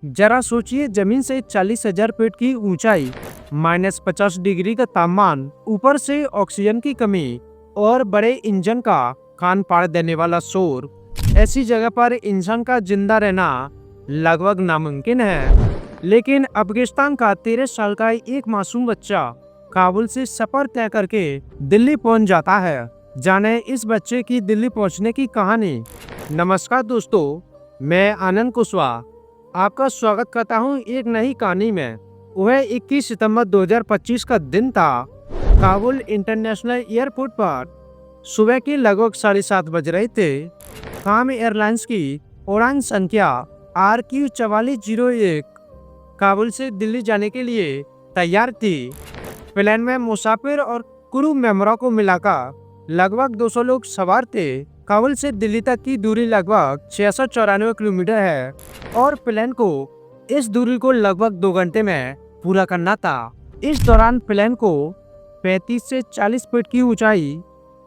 जरा सोचिए, जमीन से 40,000 फीट की ऊंचाई, -50 डिग्री का तापमान, ऊपर से ऑक्सीजन की कमी और बड़े इंजन का कान फाड़ देने वाला शोर। ऐसी जगह पर इंसान का जिंदा रहना लगभग नामुमकिन है। लेकिन अफगानिस्तान का 13 साल का एक मासूम बच्चा काबुल से सफर तय करके दिल्ली पहुंच जाता है। जाने इस बच्चे की दिल्ली पहुंचने की कहानी। नमस्कार दोस्तों, मैं आनंद कुशवाहा आपका स्वागत करता हूं एक नई कहानी में। वह 21 सितंबर 2025 का दिन था। काबुल इंटरनेशनल एयरपोर्ट पर सुबह के लगभग 7:30 बज रहे थे। काम एयरलाइंस की उड़ान संख्या RQ4401 काबुल से दिल्ली जाने के लिए तैयार थी। प्लेन में मुसाफिर और क्रू मेंबरों को मिलाकर लगभग 200 लोग सवार थे। काबुल से दिल्ली तक की दूरी लगभग 694 किलोमीटर है और प्लेन को इस दूरी को लगभग 2 घंटे में पूरा करना था। इस दौरान प्लेन को 35 से 40 फीट की ऊंचाई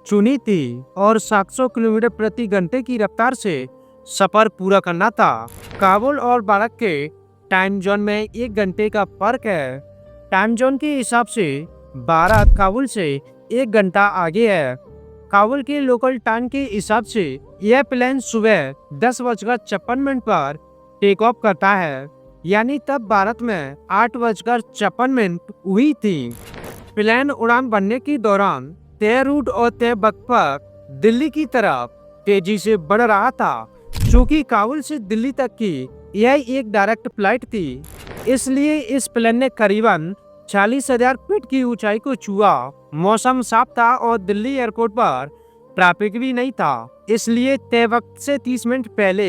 चुनी थी और 700 किलोमीटर प्रति घंटे की रफ्तार से सफर पूरा करना था। काबुल और भारत के टाइम जोन में 1 घंटे का फर्क है। टाइम जोन के हिसाब से भारत काबुल से 1 घंटा आगे है। काबुल के लोकल टाइम के हिसाब से यह प्लेन सुबह 10:56 पर टेक ऑफ करता है, यानी तब भारत में 8:56 हुई थी। प्लेन उड़ान भरने के दौरान तय रूट और तय वक्त पर दिल्ली की तरफ तेजी से बढ़ रहा था। चूंकि काबुल से दिल्ली तक की यह एक डायरेक्ट फ्लाइट थी, इसलिए इस प्लेन ने करीबन 40,000 फीट की ऊंचाई को छुआ। मौसम साफ था और दिल्ली एयरपोर्ट पर ट्रैफिक भी नहीं था, इसलिए तय वक्त से 30 मिनट पहले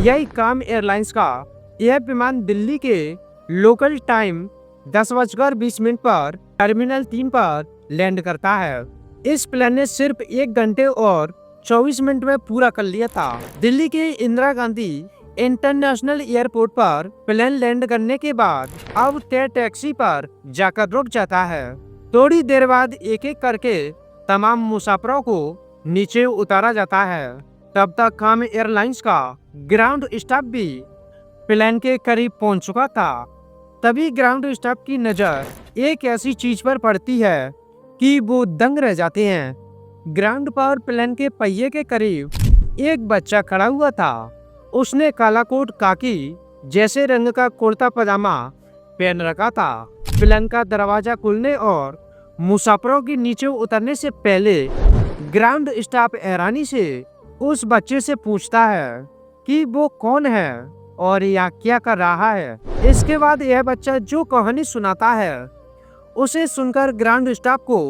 यही काम एयरलाइंस का यह विमान दिल्ली के लोकल टाइम 10:20 पर टर्मिनल 3 पर लैंड करता है। इस प्लेन ने सिर्फ 1 घंटे और 24 मिनट में पूरा कर लिया था। दिल्ली के इंदिरा गांधी इंटरनेशनल एयरपोर्ट पर प्लेन लैंड करने के बाद अब तय टैक्सी पर जाकर रुक जाता है। थोड़ी देर बाद एक एक करके तमाम मुसाफिरों को नीचे उतारा जाता है। तब तक काम एयरलाइंस का ग्राउंड स्टाफ भी प्लेन के करीब पहुंच चुका था। तभी ग्राउंड स्टाफ की नजर एक ऐसी चीज पर पड़ती है कि वो दंग रह जाते हैं। ग्राउंड पर प्लेन के पहिए के करीब एक बच्चा खड़ा हुआ था। उसने काला कोट, काकी जैसे रंग का कुर्ता पजामा पहन रखा था। प्लेन का दरवाजा खुलने और मुसाफिरों के नीचे उतरने से पहले ग्राउंड स्टाफ हैरानी से उस बच्चे से पूछता है कि वो कौन है और यहाँ क्या कर रहा है। इसके बाद यह बच्चा जो कहानी सुनाता है उसे सुनकर ग्राउंड स्टाफ को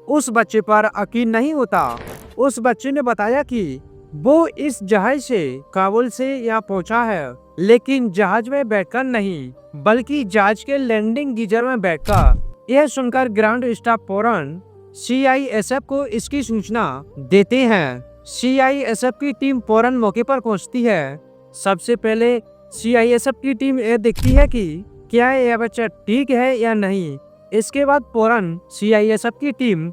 उस बच्चे पर यकीन नहीं होता। उस बच्चे ने बताया कि वो इस जहाज से काबुल से यहाँ पहुंचा है, लेकिन जहाज में बैठकर नहीं बल्कि जहाज के लैंडिंग गीजर में बैठकर। यह सुनकर ग्राउंड स्टाफ फौरन CISF को इसकी सूचना देते हैं। CISF की टीम फौरन मौके पर पहुंचती है। सबसे पहले CISF की टीम यह देखती है कि क्या यह बच्चा ठीक है या नहीं। इसके बाद फौरन CISF की टीम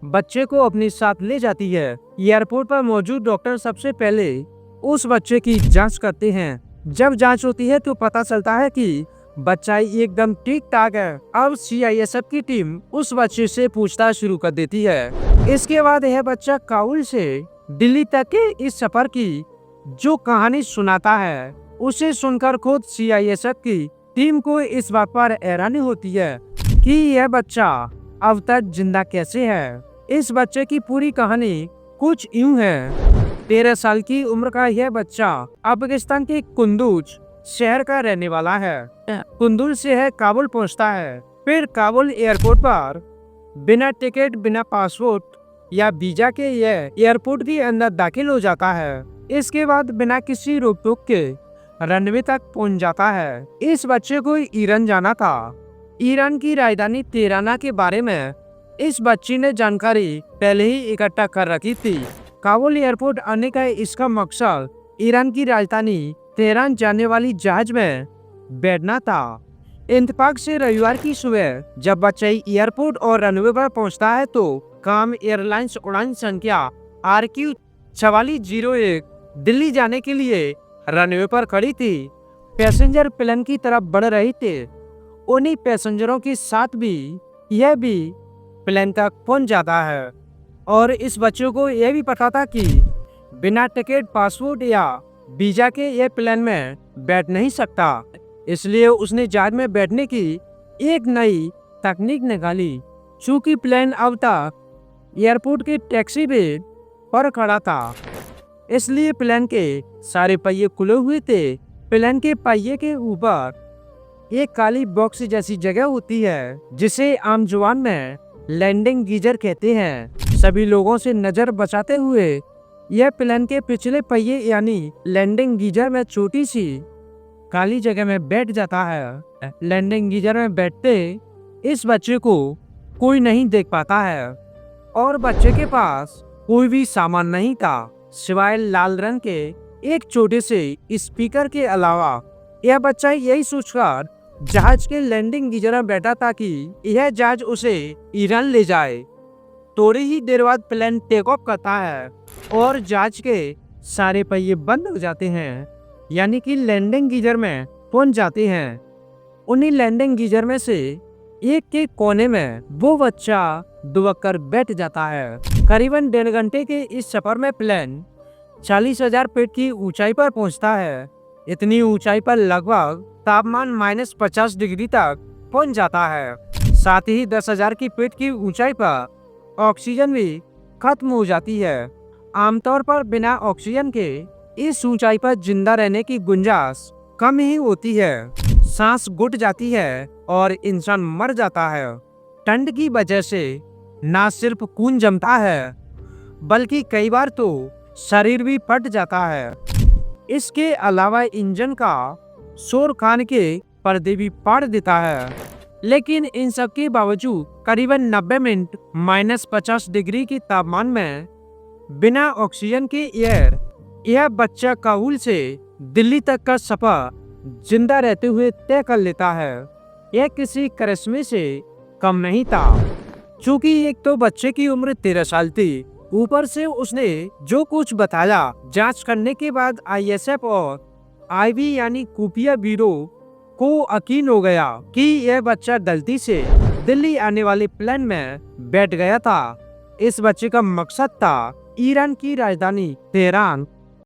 बच्चे को अपने साथ ले जाती है। एयरपोर्ट पर मौजूद डॉक्टर सबसे पहले उस बच्चे की जांच करते हैं। जब जांच होती है तो पता चलता है कि बच्चा एकदम ठीक ठाक है। अब CISF की टीम उस बच्चे से पूछताछ शुरू कर देती है। इसके बाद यह बच्चा काबुल से दिल्ली तक के इस सफर की जो कहानी सुनाता है उसे सुनकर खुद CISF की टीम को इस बात पर हैरानी होती है कि यह बच्चा अब तक जिंदा कैसे है। इस बच्चे की पूरी कहानी कुछ यूं है। 13 साल की उम्र का यह बच्चा अफगानिस्तान के कुंदूज शहर का रहने वाला है। कुंदूज से है काबुल पहुंचता है। फिर काबुल एयरपोर्ट पर बिना टिकट, बिना पासपोर्ट या वीजा के यह एयरपोर्ट के अंदर दाखिल हो जाता है। इसके बाद बिना किसी रोक टोक के रनवे तक पहुंच जाता है। इस बच्चे को ईरान जाना था। ईरान की राजधानी तेहरान के बारे में इस बच्ची ने जानकारी पहले ही इकट्ठा कर रखी थी। काबुल एयरपोर्ट आने का इसका मकसद ईरान की राजधानी तेहरान जाने वाली जहाज में बैठना था। इंतफाक से रविवार की सुबह जब बच्चा एयरपोर्ट और रनवे पर पहुंचता है तो काम एयरलाइंस उड़ान संख्या RQ4401 दिल्ली जाने के लिए रनवे पर खड़ी थी। पैसेंजर प्लेन की तरफ बढ़ रहे थे। उन्हीं पैसेंजरों के साथ भी यह भी प्लेन तक पहुंच जाता है और इस बच्चे को यह भी पता था कि बिना टिकट, पासपोर्ट या वीजा के यह प्लेन में बैठ नहीं सकता। इसलिए उसने जहाज में बैठने की एक नई तकनीक निकाली। चूंकि प्लेन अब तक एयरपोर्ट के टैक्सी वे पर खड़ा था, इसलिए प्लेन के सारे पहिए खुले हुए थे। प्लेन के पहिए के ऊपर एक काली बॉक्स जैसी जगह होती है, जिसे आम जुबान में लैंडिंग गीजर कहते हैं। सभी लोगों से नजर बचाते हुए यह प्लेन के पिछले पहिए यानी लैंडिंग गीजर में छोटी सी काली जगह में बैठ जाता है। लैंडिंग गीजर में बैठते इस बच्चे को कोई नहीं देख पाता है और बच्चे के पास कोई भी सामान नहीं था सिवाय लाल रंग के एक छोटे से स्पीकर के अलावा। यह बच्चा यही सोचकर जहाज के लैंडिंग गीजर में बैठा था कि यह जहाज उसे ईरान ले जाए। थोड़ी ही देर बाद प्लेन टेक ऑफ करता है और जहाज के सारे पहिए बंद हो जाते हैं, यानी कि लैंडिंग गीजर में पहुंच जाते हैं। उन्हीं लैंडिंग गीजर में से एक के कोने में वो बच्चा दुबक कर बैठ जाता है। करीबन 1.5 घंटे के इस सफर में प्लेन 40,000 फीट की ऊंचाई पर पहुंचता है। इतनी ऊंचाई पर लगभग तापमान -50 डिग्री तक पहुंच जाता है। साथ ही 10,000 की फीट की ऊंचाई पर ऑक्सीजन भी खत्म हो जाती है। आमतौर पर बिना ऑक्सीजन के इस ऊंचाई पर जिंदा रहने की गुंजाइश कम ही होती है। सांस घुट जाती है और इंसान मर जाता है। ठंड की वजह से न सिर्फ खून जमता है, बल्कि कई बार तो शरीर भी फट जाता है। इसके अलावा इंजन का शोर खान के पर्दे भी फाड़ देता है। लेकिन इन सब के बावजूद करीबन 90 मिनट -50 डिग्री के तापमान में बिना ऑक्सीजन के यह बच्चा काबुल से दिल्ली तक का सफर जिंदा रहते हुए तय कर लेता है। यह किसी करिश्मे से कम नहीं था। चूंकि एक तो बच्चे की उम्र 13 साल थी, ऊपर से उसने जो कुछ बताया, जांच करने के बाद ISF और IB यानी खुफिया ब्यूरो को यकीन हो गया कि यह बच्चा गलती से दिल्ली आने वाले प्लेन में बैठ गया था। इस बच्चे का मकसद था ईरान की राजधानी तेहरान